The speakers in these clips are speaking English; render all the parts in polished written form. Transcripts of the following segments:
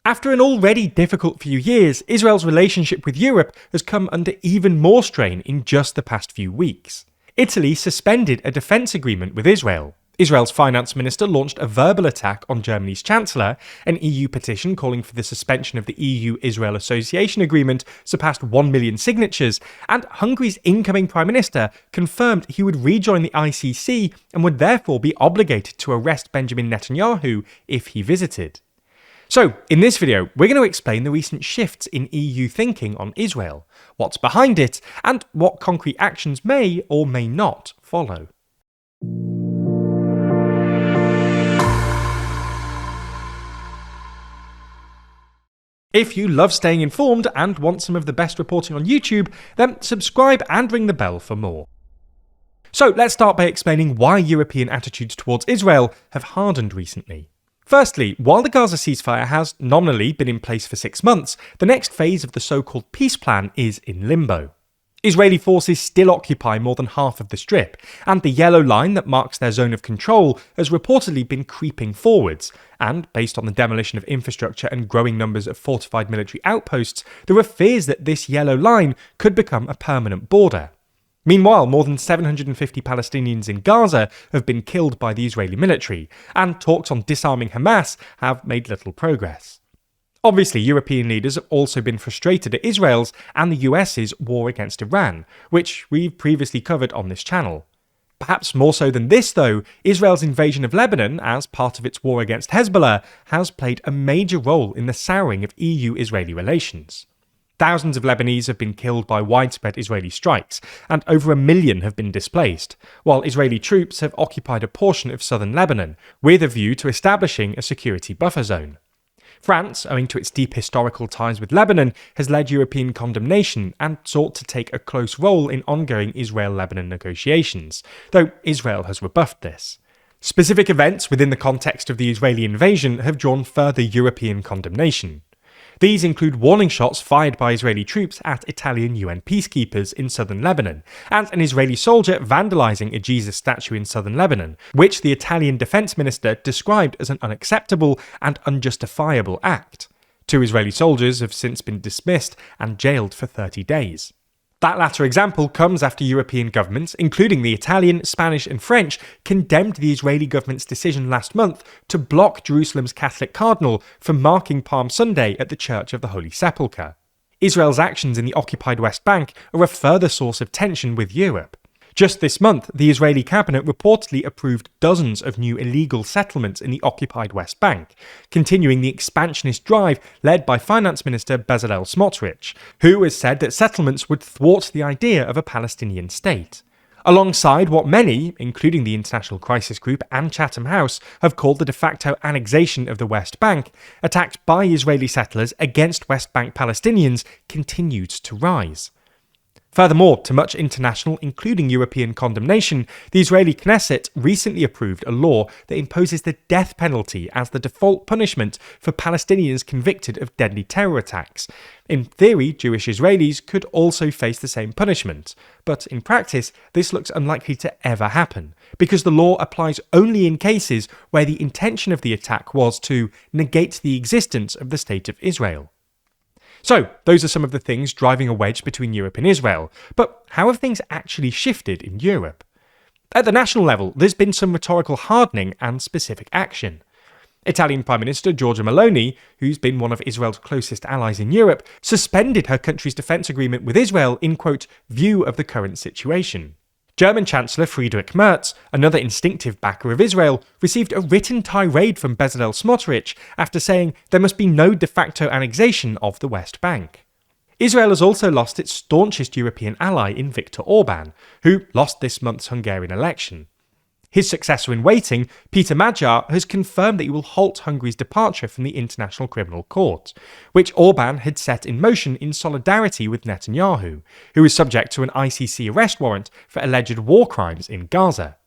After an already difficult few years, Israel's relationship with Europe has come under even more strain in just the past few weeks. Italy suspended a defence agreement with Israel. Israel's finance minister launched a verbal attack on Germany's chancellor. An EU petition calling for the suspension of the EU-Israel Association Agreement surpassed 1 million signatures, and Hungary's incoming prime minister confirmed he would rejoin the ICC and would therefore be obligated to arrest Benjamin Netanyahu if he visited. So, in this video, we're going to explain the recent shifts in EU thinking on Israel, what's behind it, and what concrete actions may or may not follow. If you love staying informed and want some of the best reporting on YouTube, then subscribe and ring the bell for more. So let's start by explaining why European attitudes towards Israel have hardened recently. Firstly, while the Gaza ceasefire has nominally been in place for 6 months, the next phase of the so-called peace plan is in limbo. Israeli forces still occupy more than half of the Strip, and the yellow line that marks their zone of control has reportedly been creeping forwards, and based on the demolition of infrastructure and growing numbers of fortified military outposts, there are fears that this yellow line could become a permanent border. Meanwhile, more than 750 Palestinians in Gaza have been killed by the Israeli military, and talks on disarming Hamas have made little progress. Obviously, European leaders have also been frustrated at Israel's and the US's war against Iran, which we've previously covered on this channel. Perhaps more so than this, though, Israel's invasion of Lebanon, as part of its war against Hezbollah, has played a major role in the souring of EU-Israeli relations. Thousands of Lebanese have been killed by widespread Israeli strikes, and over 1 million have been displaced, while Israeli troops have occupied a portion of southern Lebanon, with a view to establishing a security buffer zone. France, owing to its deep historical ties with Lebanon, has led European condemnation and sought to take a close role in ongoing Israel-Lebanon negotiations, though Israel has rebuffed this. Specific events within the context of the Israeli invasion have drawn further European condemnation. These include warning shots fired by Israeli troops at Italian UN peacekeepers in southern Lebanon, and an Israeli soldier vandalising a Jesus statue in southern Lebanon, which the Italian defence minister described as an unacceptable and unjustifiable act. 2 Israeli soldiers have since been dismissed and jailed for 30 days. That latter example comes after European governments, including the Italian, Spanish and French, condemned the Israeli government's decision last month to block Jerusalem's Catholic cardinal from marking Palm Sunday at the Church of the Holy Sepulchre. Israel's actions in the occupied West Bank are a further source of tension with Europe. Just this month, the Israeli cabinet reportedly approved dozens of new illegal settlements in the occupied West Bank, continuing the expansionist drive led by Finance Minister Bezalel Smotrich, who has said that settlements would thwart the idea of a Palestinian state. Alongside what many, including the International Crisis Group and Chatham House, have called the de facto annexation of the West Bank, attacks by Israeli settlers against West Bank Palestinians continued to rise. Furthermore, to much international, including European condemnation, the Israeli Knesset recently approved a law that imposes the death penalty as the default punishment for Palestinians convicted of deadly terror attacks. In theory, Jewish Israelis could also face the same punishment, but in practice, this looks unlikely to ever happen, because the law applies only in cases where the intention of the attack was to negate the existence of the State of Israel. So, those are some of the things driving a wedge between Europe and Israel. But how have things actually shifted in Europe? At the national level, there's been some rhetorical hardening and specific action. Italian Prime Minister Giorgia Meloni, who's been one of Israel's closest allies in Europe, suspended her country's defence agreement with Israel in, quote, view of the current situation. German Chancellor Friedrich Merz, another instinctive backer of Israel, received a written tirade from Bezalel Smotrich after saying there must be no de facto annexation of the West Bank. Israel has also lost its staunchest European ally in Viktor Orban, who lost this month's Hungarian election. His successor in waiting, Peter Magyar, has confirmed that he will halt Hungary's departure from the International Criminal Court, which Orban had set in motion in solidarity with Netanyahu, who is subject to an ICC arrest warrant for alleged war crimes in Gaza.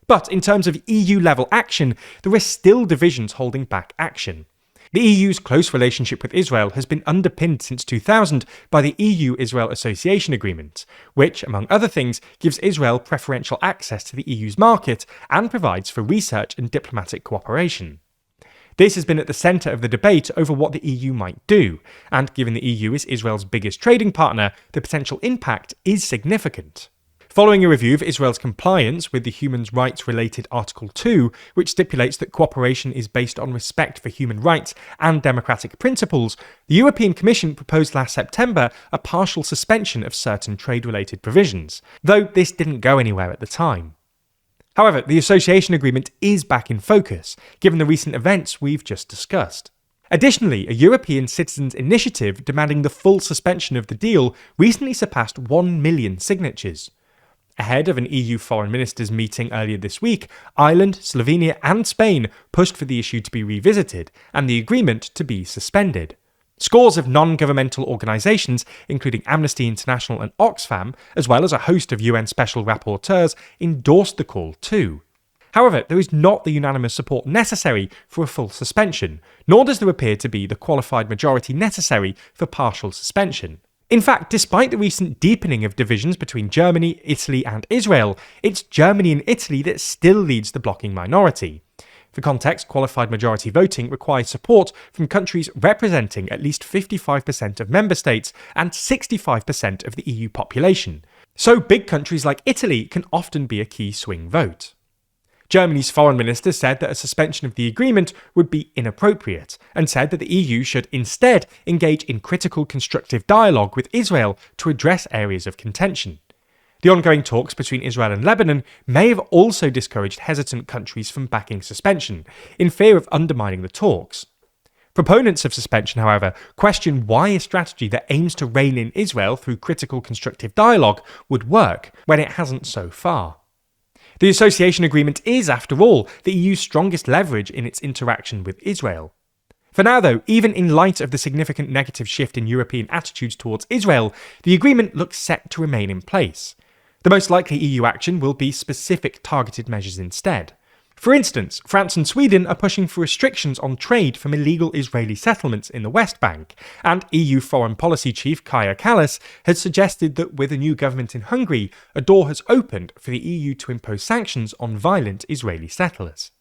But in terms of EU-level action, there are still divisions holding back action. The EU's close relationship with Israel has been underpinned since 2000 by the EU-Israel Association Agreement, which, among other things, gives Israel preferential access to the EU's market and provides for research and diplomatic cooperation. This has been at the centre of the debate over what the EU might do, and given the EU is Israel's biggest trading partner, the potential impact is significant. Following a review of Israel's compliance with the human rights-related Article 2, which stipulates that cooperation is based on respect for human rights and democratic principles, the European Commission proposed last September a partial suspension of certain trade-related provisions, though this didn't go anywhere at the time. However, the association agreement is back in focus, given the recent events we've just discussed. Additionally, a European citizens' initiative demanding the full suspension of the deal recently surpassed 1 million signatures. Ahead of an EU foreign ministers meeting earlier this week, Ireland, Slovenia and Spain pushed for the issue to be revisited and the agreement to be suspended. Scores of non-governmental organisations, including Amnesty International and Oxfam, as well as a host of UN special rapporteurs, endorsed the call too. However, there is not the unanimous support necessary for a full suspension, nor does there appear to be the qualified majority necessary for partial suspension. In fact, despite the recent deepening of divisions between Germany, Italy and Israel, it's Germany and Italy that still leads the blocking minority. For context, qualified majority voting requires support from countries representing at least 55% of member states and 65% of the EU population. So big countries like Italy can often be a key swing vote. Germany's foreign minister said that a suspension of the agreement would be inappropriate, and said that the EU should instead engage in critical constructive dialogue with Israel to address areas of contention. The ongoing talks between Israel and Lebanon may have also discouraged hesitant countries from backing suspension, in fear of undermining the talks. Proponents of suspension, however, question why a strategy that aims to rein in Israel through critical constructive dialogue would work when it hasn't so far. The association agreement is, after all, the EU's strongest leverage in its interaction with Israel. For now, though, even in light of the significant negative shift in European attitudes towards Israel, the agreement looks set to remain in place. The most likely EU action will be specific targeted measures instead. For instance, France and Sweden are pushing for restrictions on trade from illegal Israeli settlements in the West Bank, and EU Foreign Policy Chief Kaja Kallas has suggested that with a new government in Hungary, a door has opened for the EU to impose sanctions on violent Israeli settlers.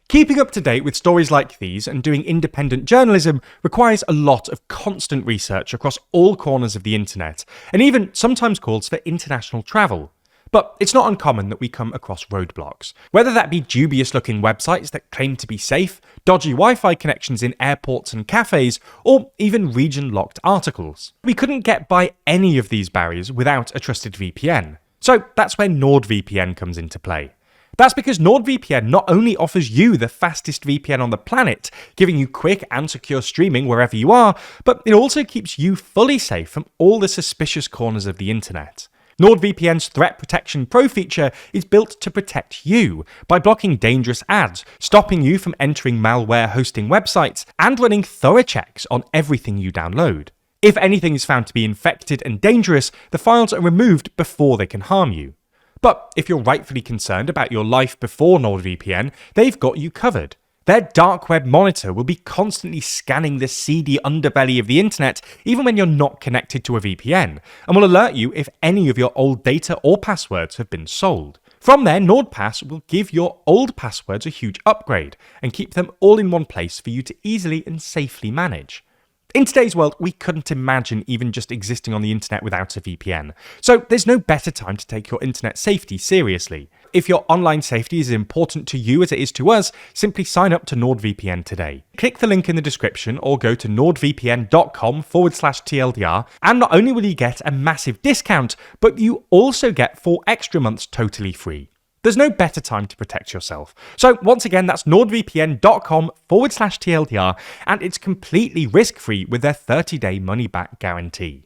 Keeping up to date with stories like these and doing independent journalism requires a lot of constant research across all corners of the internet, and even sometimes calls for international travel. But it's not uncommon that we come across roadblocks, whether that be dubious-looking websites that claim to be safe, dodgy Wi-Fi connections in airports and cafes, or even region-locked articles. We couldn't get by any of these barriers without a trusted VPN. So that's where NordVPN comes into play. That's because NordVPN not only offers you the fastest VPN on the planet, giving you quick and secure streaming wherever you are, but it also keeps you fully safe from all the suspicious corners of the internet. NordVPN's Threat Protection Pro feature is built to protect you by blocking dangerous ads, stopping you from entering malware hosting websites, and running thorough checks on everything you download. If anything is found to be infected and dangerous, the files are removed before they can harm you. But if you're rightfully concerned about your life before NordVPN, they've got you covered. Their dark web monitor will be constantly scanning the seedy underbelly of the internet even when you're not connected to a VPN, and will alert you if any of your old data or passwords have been sold. From there, NordPass will give your old passwords a huge upgrade and keep them all in one place for you to easily and safely manage. In today's world, we couldn't imagine even just existing on the internet without a VPN. So there's no better time to take your internet safety seriously. If your online safety is as important to you as it is to us, simply sign up to NordVPN today. Click the link in the description or go to nordvpn.com/TLDR, and not only will you get a massive discount, but you also get 4 extra months totally free. There's no better time to protect yourself. So once again, that's nordvpn.com/TLDR, and it's completely risk-free with their 30-day money-back guarantee.